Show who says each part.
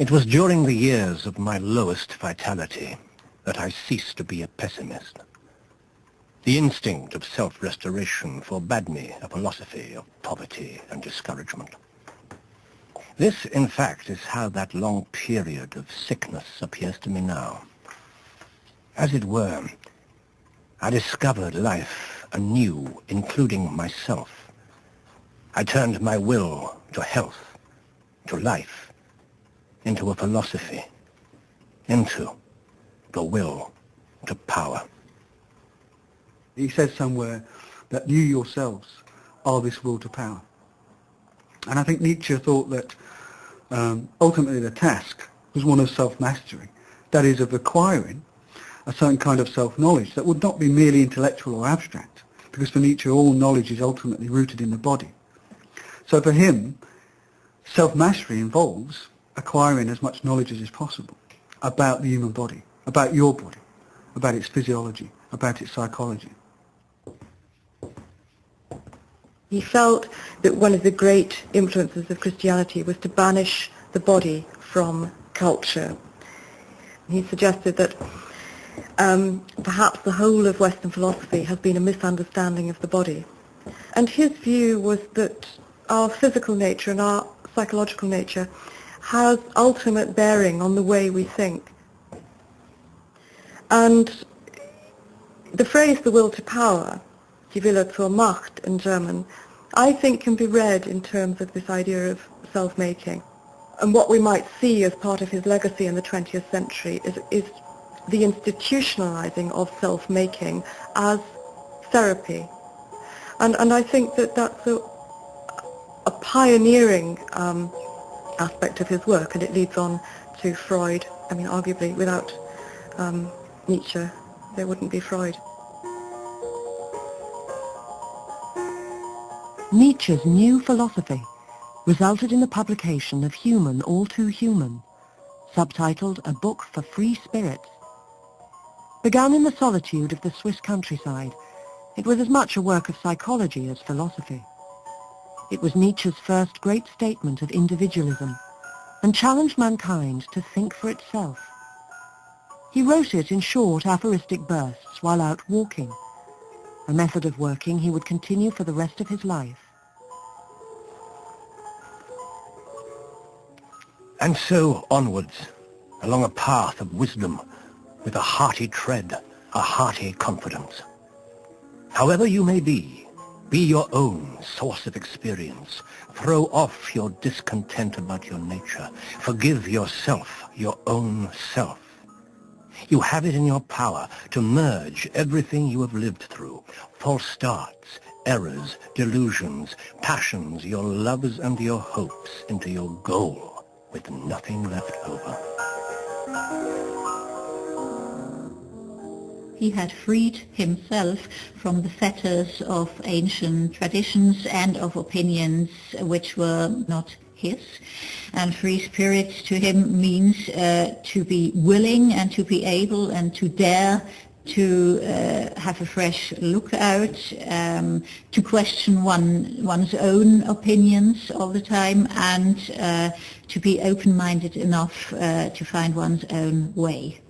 Speaker 1: It was during the years of my lowest vitality that I ceased to be a pessimist. The instinct of self-restoration forbade me a philosophy of poverty and discouragement. This, in fact, is how that long period of sickness appears to me now. As it were, I discovered life anew, including myself. I turned my will to health, to life, into a philosophy, into the will to power.
Speaker 2: He says somewhere that you yourselves are this will to power. And I think Nietzsche thought that ultimately the task was one of self-mastery, that is, of acquiring a certain kind of self-knowledge that would not be merely intellectual or abstract, because for Nietzsche all knowledge is ultimately rooted in the body. So for him, self-mastery involves acquiring as much knowledge as is possible about the human body, about your body, about its physiology, about its psychology.
Speaker 3: He felt that one of the great influences of Christianity was to banish the body from culture. He suggested that perhaps the whole of Western philosophy has been a misunderstanding of the body. And his view was that our physical nature and our psychological nature has ultimate bearing on the way we think. And the phrase the will to power, die Wille zur Macht in German, I think can be read in terms of this idea of self-making. And what we might see as part of his legacy in the 20th century is the institutionalizing of self-making as therapy. And I think that that's a pioneering aspect of his work, and it leads on to Freud. I mean, arguably, without Nietzsche, there wouldn't be Freud.
Speaker 4: Nietzsche's new philosophy resulted in the publication of Human, All Too Human, subtitled A Book for Free Spirits. Begun in the solitude of the Swiss countryside, it was as much a work of psychology as philosophy. It was Nietzsche's first great statement of individualism and challenged mankind to think for itself. He wrote it in short aphoristic bursts while out walking, a method of working he would continue for the rest of his life.
Speaker 1: And so onwards, along a path of wisdom, with a hearty tread, a hearty confidence. However you may be your own source of experience. Throw off your discontent about your nature. Forgive yourself, your own self. You have it in your power to merge everything you have lived through, false starts, errors, delusions, passions, your loves and your hopes, into your goal, with nothing left over.
Speaker 5: He had freed himself from the fetters of ancient traditions and of opinions which were not his. And free spirit to him means to be willing and to be able and to dare to have a fresh look out, to question one's own opinions all the time, and to be open-minded enough to find one's own way.